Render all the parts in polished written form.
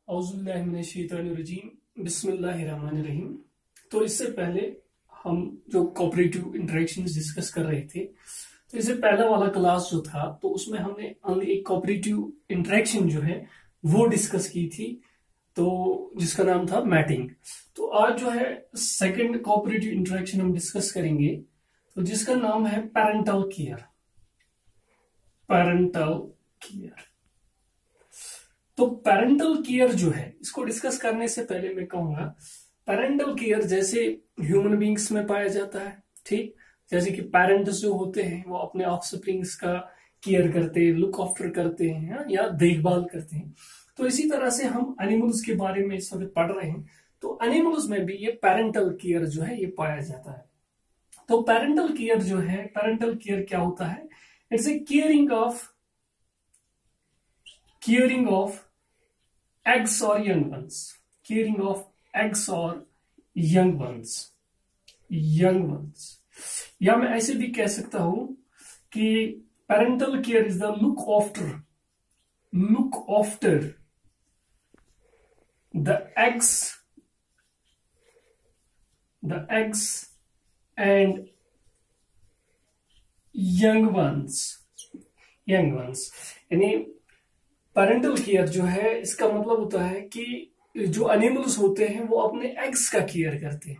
औज़ुबिल्लाहिमिनश्शैतानिर्रजीम बिस्मिल्लाहिर्रहमानिर्रहीम। तो इससे पहले हम जो कोऑपरेटिव इंटरेक्शंस डिस्कस कर रहे थे, तो इससे पहला वाला क्लास जो था तो उसमें हमने एक कोऑपरेटिव इंटरेक्शन जो है वो डिस्कस की थी, तो जिसका नाम था मैटिंग। तो आज जो है सेकंड कोऑपरेटिव इंटरेक्शन हम डिस्कस करेंगे, तो जिसका नाम है पेरेंटल केयर। Parental care. तो पेरेंटल केयर जो है, इसको डिस्कस करने से पहले मैं कहूंगा पेरेंटल केयर जैसे ह्यूमन बींग्स में पाया जाता है, ठीक। जैसे कि पेरेंट्स जो होते हैं वो अपने ऑफस्प्रिंग्स का केयर करते हैं, लुक आफ्टर करते हैं या देखभाल करते हैं। तो इसी तरह से हम एनिमल्स के बारे में इस वक्त पढ़ रहे हैं, तो एनिमल्स में भी ये पेरेंटल केयर जो है ये पाया जाता है। तो पेरेंटल केयर जो है, पेरेंटल केयर क्या होता है? It's a caring of eggs or young ones, caring of eggs or young ones, या मैं ऐसे भी कह सकता हूं कि parental care is the look after the eggs and young ones। यानी पेरेंटल केयर जो है इसका मतलब होता है कि जो एनिमल्स होते हैं वो अपने एग्स का केयर करते हैं,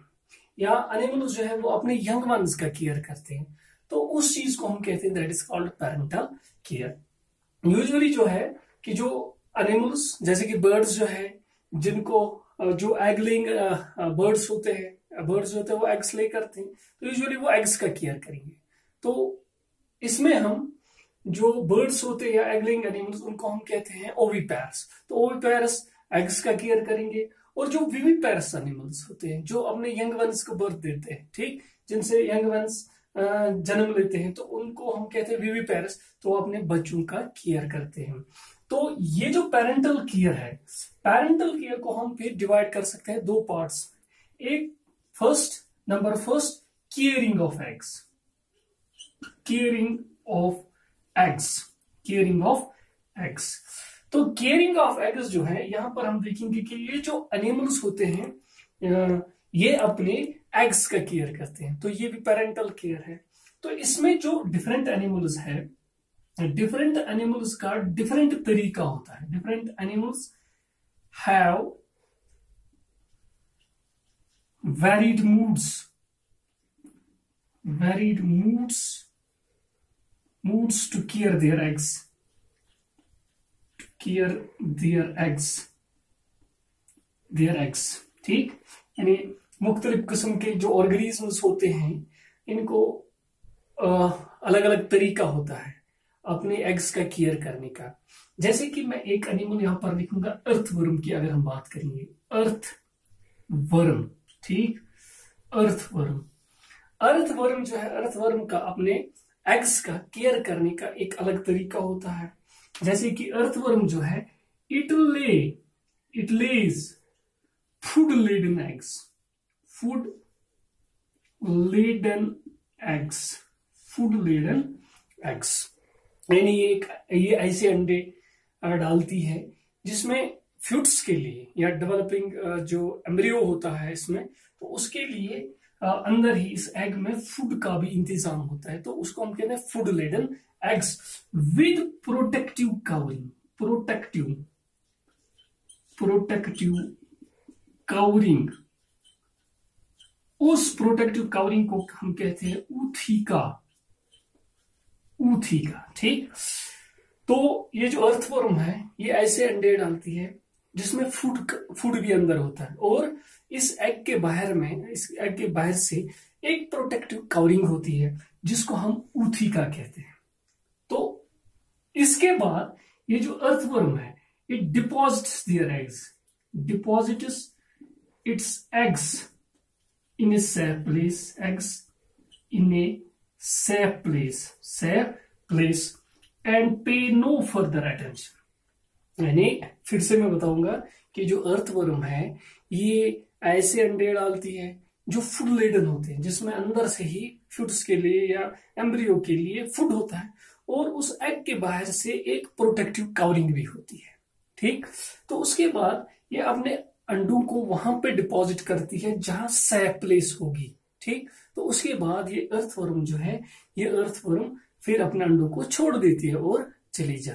या एनिमल्स जो है वो अपने यंग वंस का केयर करते हैं। तो उस चीज को हम कहते हैं that is called parental care. Usually जो है कि जो एनिमल्स जैसे कि बर्ड्स जो है, जिनको जो एग लेइंग बर्ड्स होते हैं वो एग्स ले करते हैं, तो यूजुअली वो एग्स का केयर करेंगे। तो इसमें हम जो बर्ड्स होते हैं या एग लेइंग एनिमल्स, उनको हम कहते हैं ओविपेयर्स। तो ओविपेयर्स एग्स का केयर करेंगे, और जो विविपेयर्स एनिमल्स होते हैं जो अपने यंग वंस को बर्थ देते हैं, ठीक, जिनसे यंग वंस जन्म लेते हैं, तो उनको हम कहते हैं विविपेयर्स। तो अपने बच्चों का केयर करते हैं। तो ये जो पेरेंटल केयर है, पेरेंटल केयर को हम फिर डिवाइड कर सकते हैं दो पार्ट्स। एक number first caring of eggs, caring of eggs. तो केयरिंग ऑफ एग्स जो है, यहां पर हम देखेंगे कि ये जो एनिमल्स होते हैं ये अपने एग्स का केयर करते हैं, तो ये भी पेरेंटल केयर है। तो इसमें जो डिफरेंट एनिमल्स है, डिफरेंट एनिमल्स का डिफरेंट तरीका होता है। Different animals have varied moods to care their eggs, ठीक। यानी मुख्तलिफ किस्म के जो ऑर्गेनिजम्स होते हैं, इनको अलग अलग तरीका होता है अपने एग्स का केयर करने का। जैसे कि मैं एक एनिमल यहां पर लिखूंगा, अर्थवर्म की अगर हम बात करेंगे, अर्थवर्म, ठीक। अर्थवर्म जो है, अर्थवर्म का अपने एग्स का केयर करने का एक अलग तरीका होता है। जैसे कि अर्थवर्म जो है, it lays food laden eggs, यानी ये ऐसे अंडे डालती है जिसमें फ्यूट्स के लिए या डेवलपिंग जो एम्ब्रियो होता है इसमें, तो उसके लिए अंदर ही इस एग में फूड का भी इंतजाम होता है। तो उसको हम कहते हैं food laden eggs with protective covering. उस प्रोटेक्टिव कवरिंग को हम कहते हैं ऊथिका, ठीक। तो ये जो अर्थवर्म है, ये ऐसे अंडे डालती है जिसमें फूड भी अंदर होता है, और इस एग के बाहर से एक प्रोटेक्टिव कवरिंग होती है जिसको हम ऊथिका कहते हैं। तो इसके बाद ये जो अर्थवर्म है, it deposits it's eggs in a safe place and pay no further attention। यानी फिर से मैं बताऊंगा कि जो अर्थवर्म है ये ऐसे अंडे डालती है जो फूड लेडन होते हैं, जिसमें अंदर से ही फ्यूट्स के लिए या एम्ब्रियो के लिए फूड होता है, और उस एग के बाहर से एक प्रोटेक्टिव कवरिंग भी होती है। ठीक। तो उसके बाद ये अपने अंडों को वहां पे डिपॉजिट करती है जहां सैक प्लेस होगी। ठीक। तो उसके बाद ये अर्थवर्म जो है, ये अर्थवर्म फिर अपने अंडों को छोड़ देती है और चली जाती है।